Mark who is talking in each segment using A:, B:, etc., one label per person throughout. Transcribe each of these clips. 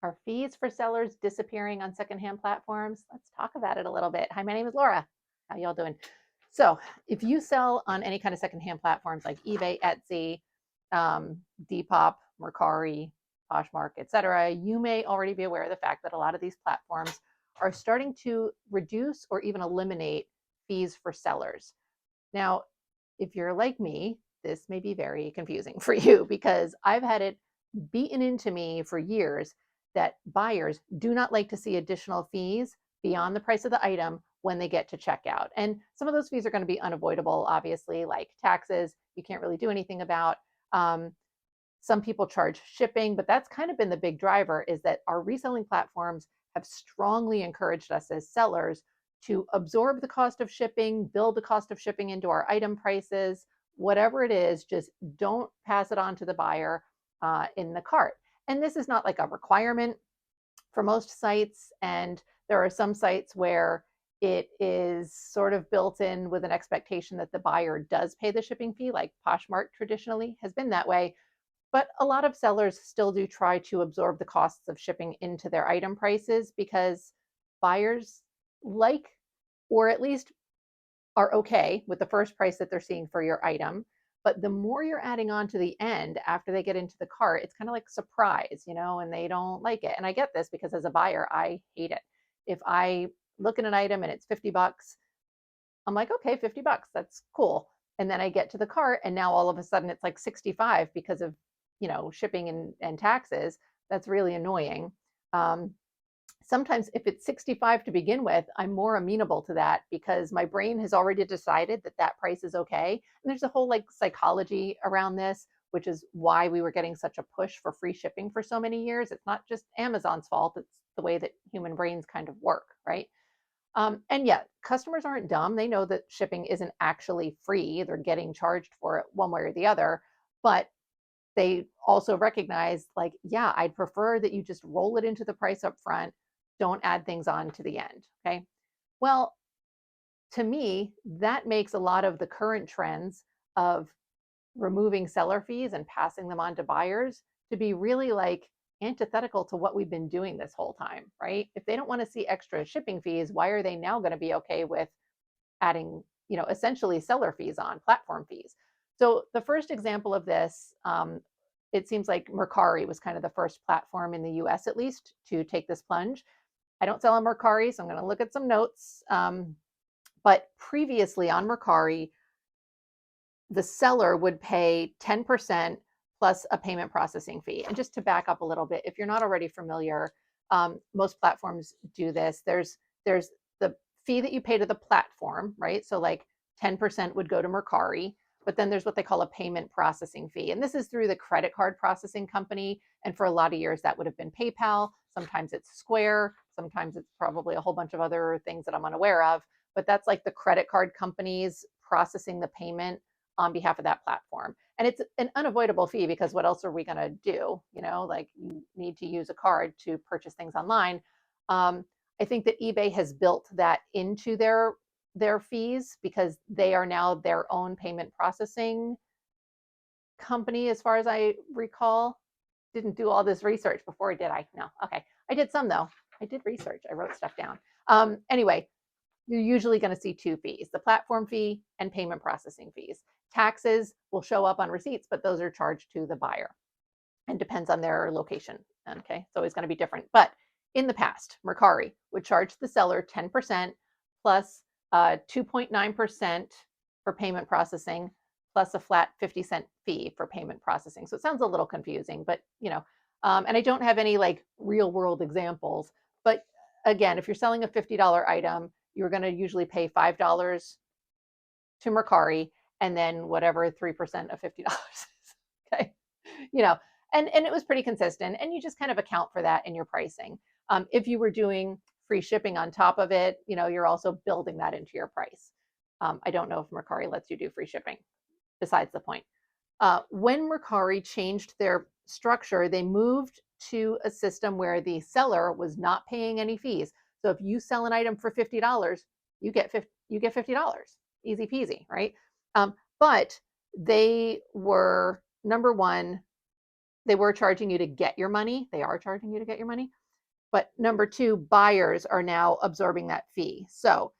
A: Are fees for sellers disappearing on secondhand platforms? Let's talk about it a little bit. Hi, my name is Laura. How y'all doing? So, if you sell on any kind of secondhand platforms like eBay, Etsy, Depop, Mercari, Poshmark, etc., you may already be aware of the fact that a lot of these platforms are starting to reduce or even eliminate fees for sellers. Now, if you're like me, this may be very confusing for you because I've had it beaten into me for years that buyers do not like to see additional fees beyond the price of the item when they get to checkout. And some of those fees are going to be unavoidable, obviously, like taxes, you can't really do anything about. Um, some people charge shipping, but that's kind of been the big driver is that our reselling platforms have strongly encouraged us as sellers to absorb the cost of shipping, build the cost of shipping into our item prices, whatever it is, just don't pass it on to the buyer in the cart. And this is not like a requirement for most sites. And there are some sites where it is sort of built in with an expectation that the buyer does pay the shipping fee, like Poshmark traditionally has been that way. But a lot of sellers still do try to absorb the costs of shipping into their item prices because buyers like, or at least are okay with the first price that they're seeing for your item. But the more you're adding on to the end after they get into the cart, it's kind of like surprise, and they don't like it. And I get this because as a buyer, I hate it. If I look at an item and it's $50, I'm like, okay, $50, that's cool. And then I get to the cart and now all of a sudden it's like 65 because of, shipping and taxes. That's really annoying. Um, Sometimes if it's 65 to begin with, I'm more amenable to that because my brain has already decided that that price is okay. And there's a whole like psychology around this, which is why we were getting such a push for free shipping for so many years. It's not just Amazon's fault, it's the way that human brains kind of work, right? And yet, customers aren't dumb. They know that shipping isn't actually free. They're getting charged for it one way or the other. But they also recognize, like, yeah, I'd prefer that you just roll it into the price up front. Don't add things on to the end. Okay. Well, to me, that makes a lot of the current trends of removing seller fees and passing them on to buyers to be really like antithetical to what we've been doing this whole time, right? If they don't want to see extra shipping fees, why are they now going to be okay with adding, essentially seller fees on platform fees? So the first example of this, it seems like Mercari was kind of the first platform in the US at least to take this plunge. I don't sell on Mercari, so I'm going to look at some notes. But previously on Mercari, the seller would pay 10% plus a payment processing fee. And just to back up a little bit, if you're not already familiar, most platforms do this. There's the fee that you pay to the platform, right? So like 10% would go to Mercari, but then there's what they call a payment processing fee. And this is through the credit card processing company. And for a lot of years, that would have been PayPal. Sometimes it's Square. Sometimes it's probably a whole bunch of other things that I'm unaware of. But that's like the credit card companies processing the payment on behalf of that platform. And it's an unavoidable fee because what else are we going to do? Like you need to use a card to purchase things online. I think that eBay has built that into their fees because they are now their own payment processing company, as far as I recall. Didn't do all this research before, did I? No. Okay. I did some though. I did research. I wrote stuff down. Anyway, you're usually going to see two fees, the platform fee and payment processing fees. Taxes will show up on receipts, but those are charged to the buyer and depends on their location. Okay, it's always going to be different. But in the past, Mercari would charge the seller 10% plus 2.9% for payment processing plus a flat 50-cent fee for payment processing. So it sounds a little confusing, but and I don't have any like real world examples. But again, if you're selling a $50 item, you're going to usually pay $5 to Mercari and then whatever 3% of $50 is. Okay. You know, and it was pretty consistent. And you just kind of account for that in your pricing. If you were doing free shipping on top of it, you're also building that into your price. I don't know if Mercari lets you do free shipping, besides the point. When Mercari changed their structure, they moved to a system where the seller was not paying any fees. So if you sell an item for $50, you get $50, easy peasy, right? But they were, number one, they were charging you to get your money. They are charging you to get your money. But number two, buyers are now absorbing that fee. So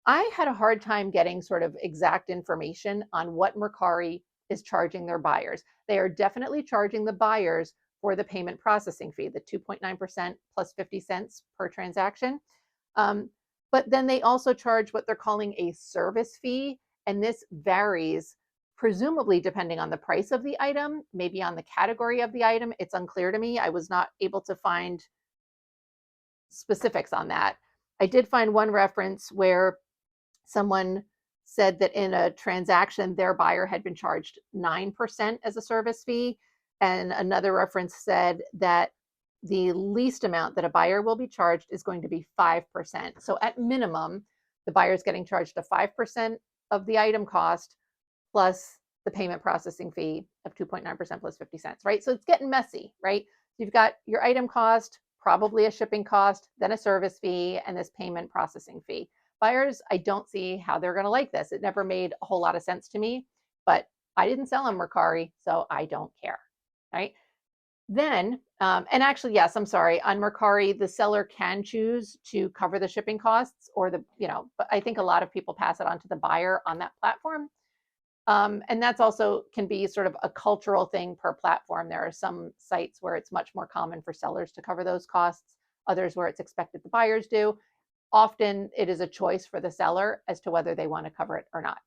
A: I had a hard time getting sort of exact information on what Mercari is charging their buyers. They are definitely charging the buyers for the payment processing fee, the 2.9% plus 50 cents per transaction. But then they also charge what they're calling a service fee. And this varies, presumably depending on the price of the item, maybe on the category of the item. It's unclear to me. I was not able to find specifics on that. I did find one reference where someone said that in a transaction, their buyer had been charged 9% as a service fee. And another reference said that the least amount that a buyer will be charged is going to be 5%. So at minimum, the buyer is getting charged a 5% of the item cost plus the payment processing fee of 2.9% plus 50 cents, right? So it's getting messy, right? You've got your item cost, probably a shipping cost, then a service fee, and this payment processing fee. Buyers, I don't see how they're going to like this. It never made a whole lot of sense to me, but I didn't sell on Mercari, so I don't care, right? Then, and actually, yes, I'm sorry, on Mercari, the seller can choose to cover the shipping costs or but I think a lot of people pass it on to the buyer on that platform. And that's also can be sort of a cultural thing per platform. There are some sites where it's much more common for sellers to cover those costs, others where it's expected the buyers do. Often it is a choice for the seller as to whether they want to cover it or not.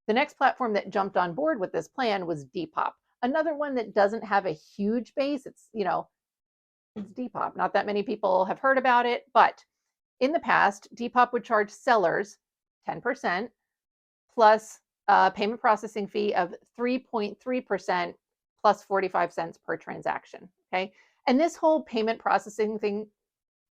A: The next platform that jumped on board with this plan was Depop, another one that doesn't have a huge base. It's Depop. Not that many people have heard about it, but in the past, Depop would charge sellers 10% plus a payment processing fee of 3.3% plus 45 cents per transaction. Okay. And this whole payment processing thing,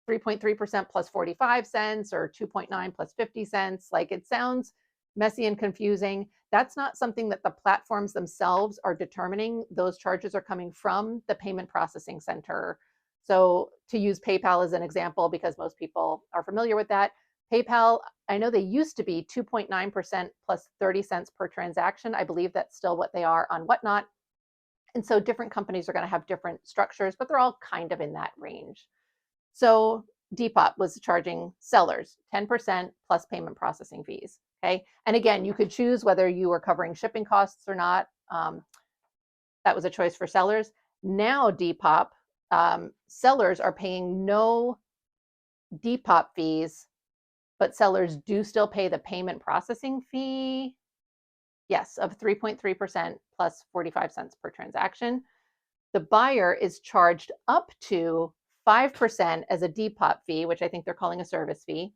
A: 3.3% plus 45 cents or 2.9 plus 50 cents, like it sounds messy and confusing. That's not something that the platforms themselves are determining. Those charges are coming from the payment processing center. So to use PayPal as an example, because most people are familiar with that, PayPal, I know they used to be 2.9% plus 30 cents per transaction. I believe that's still what they are on Whatnot. And so different companies are going to have different structures, but they're all kind of in that range. So Depop was charging sellers 10% plus payment processing fees. Okay. And again, you could choose whether you were covering shipping costs or not. That was a choice for sellers. Now Depop, sellers are paying no Depop fees, but sellers do still pay the payment processing fee. Yes, of 3.3% plus 45 cents per transaction. The buyer is charged up to 5% as a Depop fee, which I think they're calling a service fee.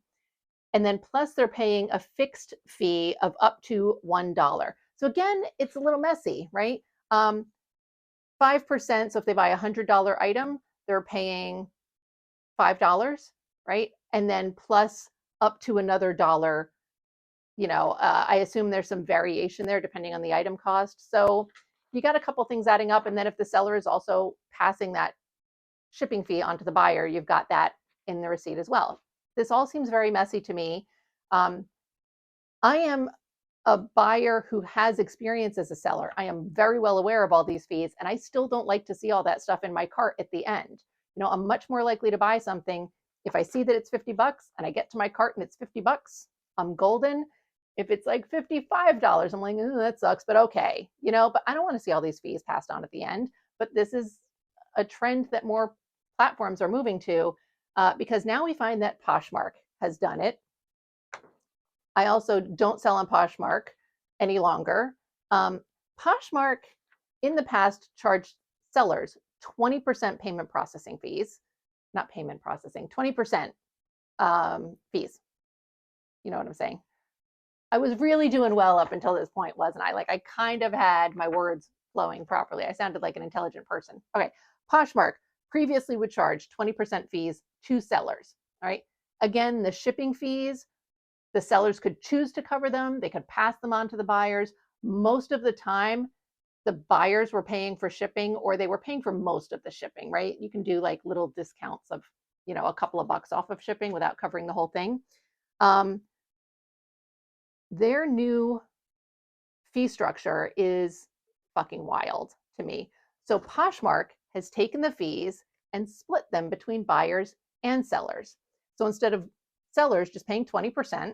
A: And then plus they're paying a fixed fee of up to $1. So again, it's a little messy, right? 5%, so if they buy a $100 item, they're paying $5, right? And then plus up to another dollar. I assume there's some variation there depending on the item cost. So you got a couple things adding up. And then if the seller is also passing that shipping fee onto the buyer, you've got that in the receipt as well. This all seems very messy to me. I am a buyer who has experience as a seller. I am very well aware of all these fees, and I still don't like to see all that stuff in my cart at the end. I'm much more likely to buy something if I see that it's $50 and I get to my cart and it's $50, I'm golden. If it's like $55, I'm like, oh, that sucks, but okay, but I don't want to see all these fees passed on at the end. But this is a trend that more platforms are moving to, because now we find that Poshmark has done it. I also don't sell on Poshmark any longer. Poshmark in the past charged sellers 20% payment processing fees, not payment processing, 20% fees. You know what I'm saying? I was really doing well up until this point, wasn't I? Like I kind of had my words flowing properly. I sounded like an intelligent person. Okay. Poshmark previously would charge 20% fees to sellers. All right. Again, the shipping fees, the sellers could choose to cover them. They could pass them on to the buyers. Most of the time, the buyers were paying for shipping, or they were paying for most of the shipping, right? You can do like little discounts of, a couple of bucks off of shipping without covering the whole thing. Their new fee structure is fucking wild to me. So Poshmark has taken the fees and split them between buyers and sellers. So instead of sellers just paying 20%,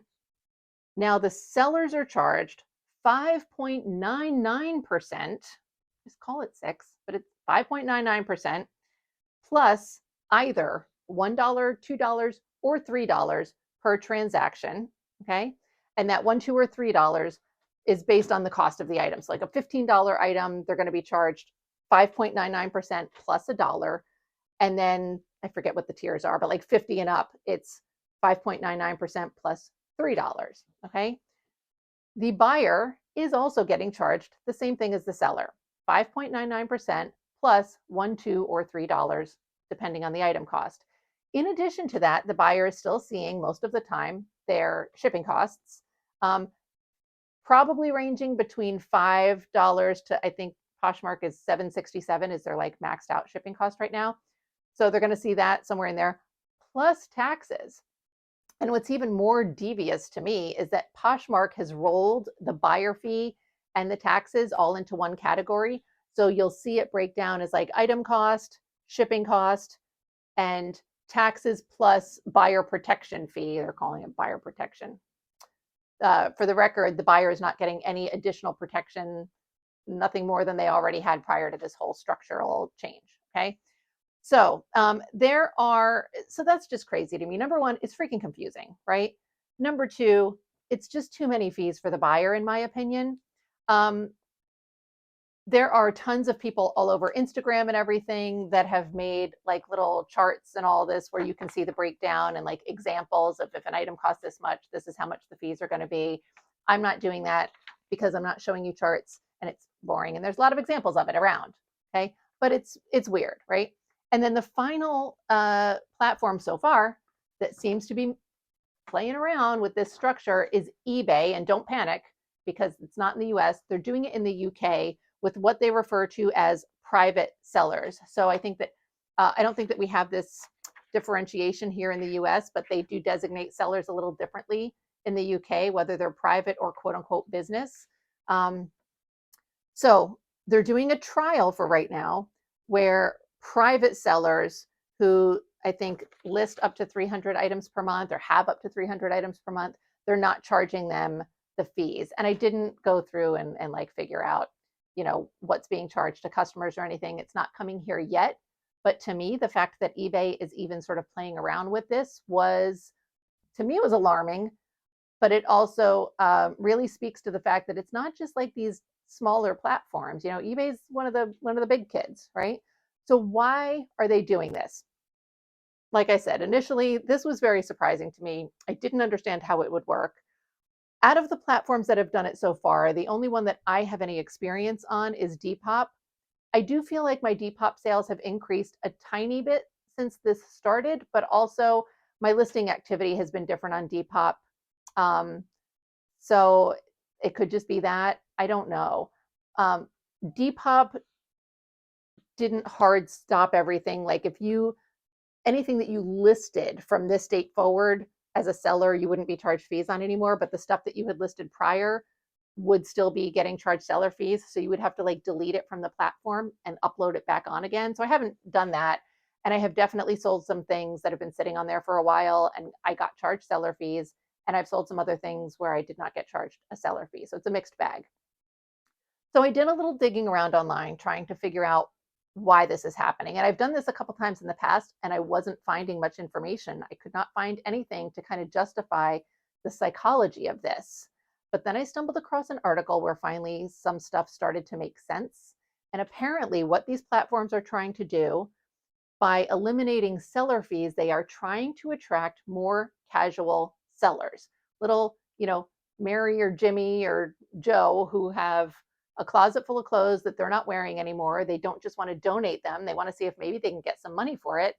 A: now the sellers are charged 5.99%, just call it 6, but it's 5.99% plus either $1, $2, or $3 per transaction, okay? And that $1, $2, or $3 is based on the cost of the item. So like a $15 item, they're going to be charged 5.99% plus $1. And then I forget what the tiers are, but like 50 and up, it's 5.99% plus $3, okay? The buyer is also getting charged the same thing as the seller, 5.99% plus $1, $2, or $3, depending on the item cost. In addition to that, the buyer is still seeing most of the time their shipping costs, probably ranging between $5 to, I think Poshmark is $7.67 is their like maxed out shipping cost right now. So they're going to see that somewhere in there, plus taxes. And what's even more devious to me is that Poshmark has rolled the buyer fee and the taxes all into one category. So you'll see it break down as like item cost, shipping cost, and taxes plus buyer protection fee. They're calling it buyer protection. For the record, the buyer is not getting any additional protection, nothing more than they already had prior to this whole structural change. Okay. So so that's just crazy to me. Number one, it's freaking confusing, right? Number two, it's just too many fees for the buyer, in my opinion. There are tons of people all over Instagram and everything that have made like little charts and all this where you can see the breakdown and like examples of if an item costs this much, this is how much the fees are going to be. I'm not doing that because I'm not showing you charts and it's boring. And there's a lot of examples of it around. Okay. But it's weird, right? And then the final platform so far that seems to be playing around with this structure is eBay. And don't panic because it's not in the US. They're doing it in the UK with what they refer to as private sellers. So I think that I don't think that we have this differentiation here in the US, but they do designate sellers a little differently in the UK, whether they're private or quote unquote business. So they're doing a trial for right now where private sellers who I think list up to 300 items per month or have up to 300 items per month, they're not charging them the fees. And I didn't go through and like figure out, what's being charged to customers or anything. It's not coming here yet. But to me, the fact that eBay is even sort of playing around with this was alarming. But it also really speaks to the fact that it's not just like these smaller platforms. eBay's one of the big kids, right? So why are they doing this? Like I said, initially, this was very surprising to me. I didn't understand how it would work. Out of the platforms that have done it so far, the only one that I have any experience on is Depop. I do feel like my Depop sales have increased a tiny bit since this started, but also my listing activity has been different on Depop. So it could just be that. I don't know. Depop didn't hard stop everything. Like anything that you listed from this date forward as a seller, you wouldn't be charged fees on anymore, but the stuff that you had listed prior would still be getting charged seller fees. So you would have to like delete it from the platform and upload it back on again. So I haven't done that. And I have definitely sold some things that have been sitting on there for a while and I got charged seller fees. And I've sold some other things where I did not get charged a seller fee. So it's a mixed bag. So I did a little digging around online trying to figure out why this is happening. And I've done this a couple times in the past and I wasn't finding much information. I could not find anything to kind of justify the psychology of this. But then I stumbled across an article where finally some stuff started to make sense. And apparently what these platforms are trying to do by eliminating seller fees, they are trying to attract more casual sellers. Little, Mary or Jimmy or Joe who have a closet full of clothes that they're not wearing anymore. They don't just want to donate them. They want to see if maybe they can get some money for it.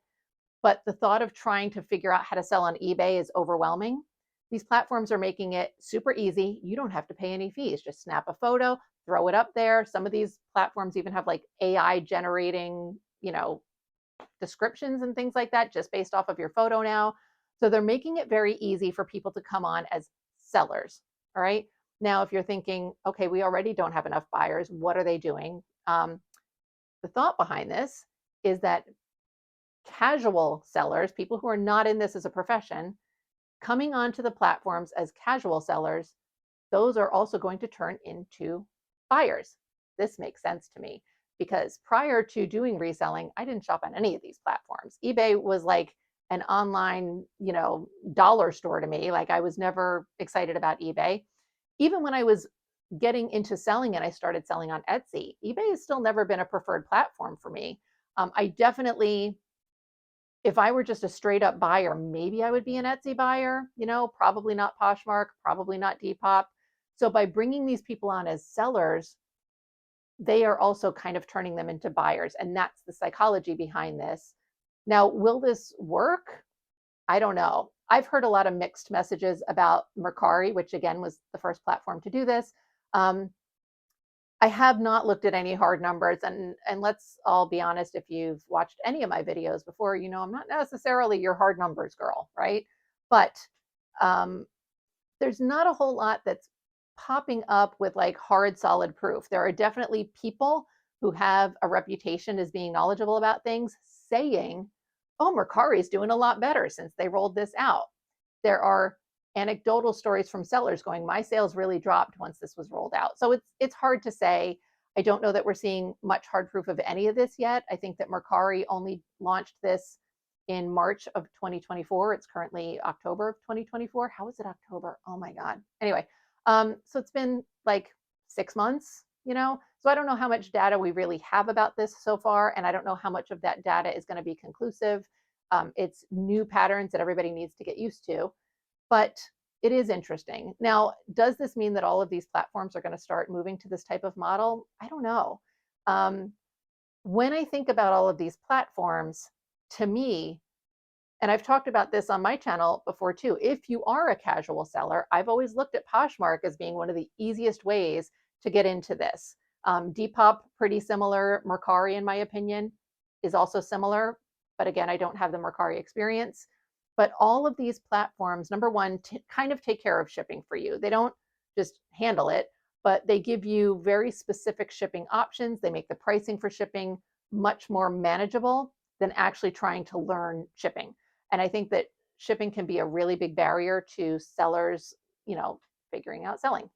A: But the thought of trying to figure out how to sell on eBay is overwhelming. These platforms are making it super easy. You don't have to pay any fees. Just snap a photo, throw it up there. Some of these platforms even have like AI generating, descriptions and things like that just based off of your photo now. So they're making it very easy for people to come on as sellers. All right. Now, if you're thinking, okay, we already don't have enough buyers, what are they doing? The the thought behind this is that casual sellers, people who are not in this as a profession, coming onto the platforms as casual sellers, those are also going to turn into buyers. This makes sense to me because prior to doing reselling, I didn't shop on any of these platforms. eBay was like an online, dollar store to me. Like I was never excited about eBay. Even when I was getting into selling and I started selling on Etsy, eBay has still never been a preferred platform for me. I definitely, if I were just a straight up buyer, maybe I would be an Etsy buyer, probably not Poshmark, probably not Depop. So by bringing these people on as sellers, they are also kind of turning them into buyers. And that's the psychology behind this. Now, will this work? I don't know. I've heard a lot of mixed messages about Mercari, which again was the first platform to do this. I have not looked at any hard numbers, and let's all be honest, if you've watched any of my videos before, I'm not necessarily your hard numbers girl, right? But there's not a whole lot that's popping up with like hard, solid proof. There are definitely people who have a reputation as being knowledgeable about things saying, oh, Mercari is doing a lot better since they rolled this out. There are anecdotal stories from sellers going, my sales really dropped once this was rolled out. So it's hard to say. I don't know that we're seeing much hard proof of any of this yet. I think that Mercari only launched this in March of 2024. It's currently October of 2024. How is it October? Oh my God. Anyway, so it's been like 6 months, so I don't know how much data we really have about this so far. And I don't know how much of that data is going to be conclusive. It's new patterns that everybody needs to get used to. But it is interesting. Now, does this mean that all of these platforms are going to start moving to this type of model? I don't know. When I think about all of these platforms, to me, and I've talked about this on my channel before too, if you are a casual seller, I've always looked at Poshmark as being one of the easiest ways to get into this. Depop, pretty similar. Mercari, in my opinion, is also similar. But again, I don't have the Mercari experience. But all of these platforms, number one, kind of take care of shipping for you. They don't just handle it, but they give you very specific shipping options. They make the pricing for shipping much more manageable than actually trying to learn shipping. And I think that shipping can be a really big barrier to sellers, figuring out selling.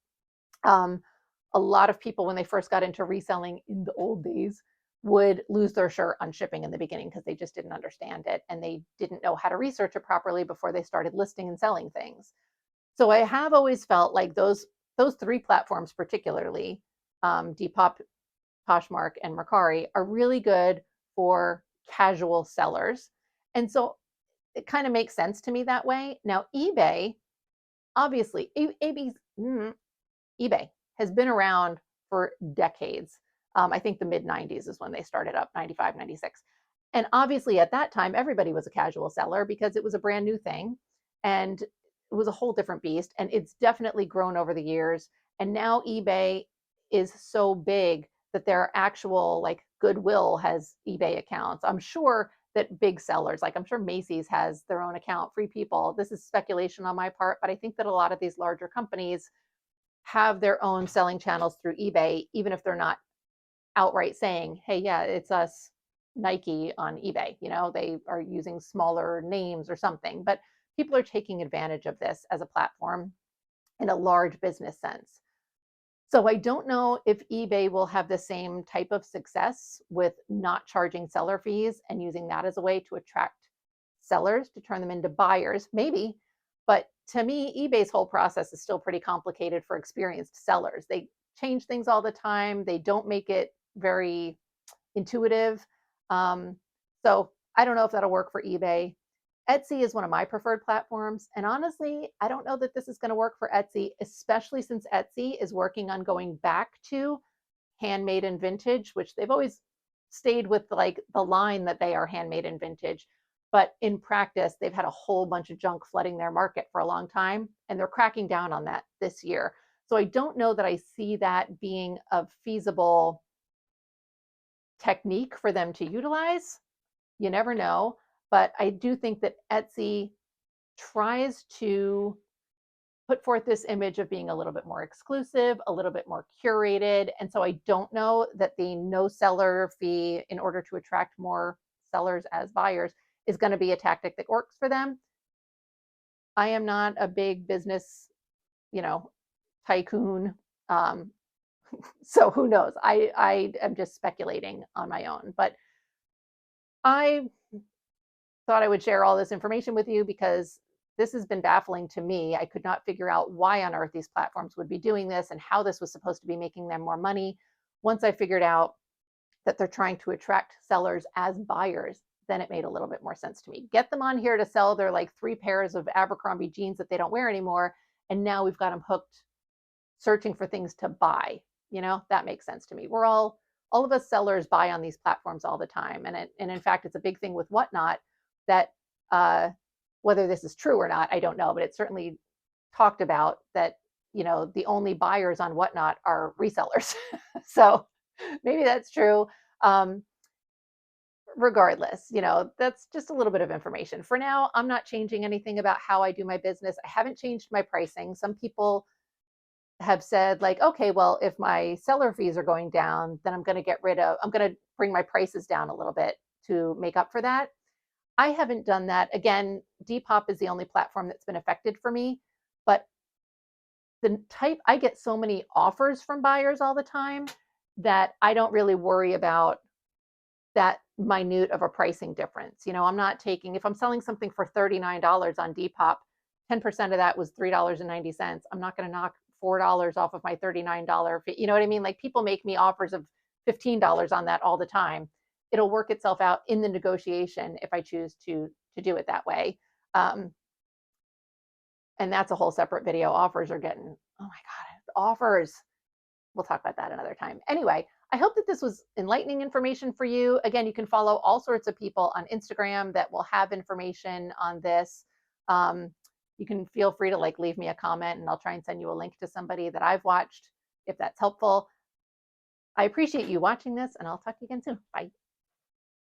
A: A lot of people, when they first got into reselling in the old days, would lose their shirt on shipping in the beginning because they just didn't understand it and they didn't know how to research it properly before they started listing and selling things. So I have always felt like those three platforms, particularly Depop, Poshmark, and Mercari, are really good for casual sellers. And so it kind of makes sense to me that way. Now, eBay, obviously, eBay has been around for decades. I think the mid 90s is when they started up, 95, 96. And obviously at that time, everybody was a casual seller because it was a brand new thing and it was a whole different beast. And it's definitely grown over the years. And now eBay is so big that their actual like Goodwill has eBay accounts. I'm sure that big sellers, like I'm sure Macy's has their own account, Free People. This is speculation on my part, but I think that a lot of these larger companies have their own selling channels through eBay, even if they're not outright saying, hey, yeah, it's us, Nike on eBay. They are using smaller names or something, but people are taking advantage of this as a platform in a large business sense. So I don't know if eBay will have the same type of success with not charging seller fees and using that as a way to attract sellers to turn them into buyers, maybe. But to me, eBay's whole process is still pretty complicated for experienced sellers. They change things all the time. They don't make it very intuitive. So I don't know if that'll work for eBay. Etsy is one of my preferred platforms. And honestly, I don't know that this is going to work for Etsy, especially since Etsy is working on going back to handmade and vintage, which they've always stayed with like the line that they are handmade and vintage. But in practice, they've had a whole bunch of junk flooding their market for a long time, and they're cracking down on that this year. So I don't know that I see that being a feasible technique for them to utilize. You never know. But I do think that Etsy tries to put forth this image of being a little bit more exclusive, a little bit more curated. And so I don't know that the no seller fee in order to attract more sellers as buyers is going to be a tactic that works for them. I am not a big business, tycoon. Um, so who knows? I am just speculating on my own, but I thought I would share all this information with you because this has been baffling to me. I could not figure out why on earth these platforms would be doing this and how this was supposed to be making them more money. Once I figured out that they're trying to attract sellers as buyers, then it made a little bit more sense to me. Get them on here to sell their like 3 pairs of Abercrombie jeans that they don't wear anymore. And now we've got them hooked searching for things to buy. That makes sense to me. We're all of us sellers buy on these platforms all the time. And in fact, it's a big thing with Whatnot that whether this is true or not, I don't know, but it's certainly talked about that, the only buyers on Whatnot are resellers. So maybe that's true. Regardless, that's just a little bit of information. For now, I'm not changing anything about how I do my business. I haven't changed my pricing. Some people have said like, okay, well, if my seller fees are going down, then I'm going to bring my prices down a little bit to make up for that. I haven't done that. Again, Depop is the only platform that's been affected for me, but I get so many offers from buyers all the time that I don't really worry about that minute of a pricing difference. I'm not taking, if I'm selling something for $39 on Depop, 10% of that was $3.90. I'm not going to knock $4 off of my $39 fee. You know what I mean? Like people make me offers of $15 on that all the time. It'll work itself out in the negotiation if I choose to do it that way. And that's a whole separate video. Offers are getting, oh my God, offers. We'll talk about that another time. Anyway, I hope that this was enlightening information for you. Again, you can follow all sorts of people on Instagram that will have information on this. You can feel free to leave me a comment and I'll try and send you a link to somebody that I've watched if that's helpful. I appreciate you watching this and I'll talk to you again soon. Bye.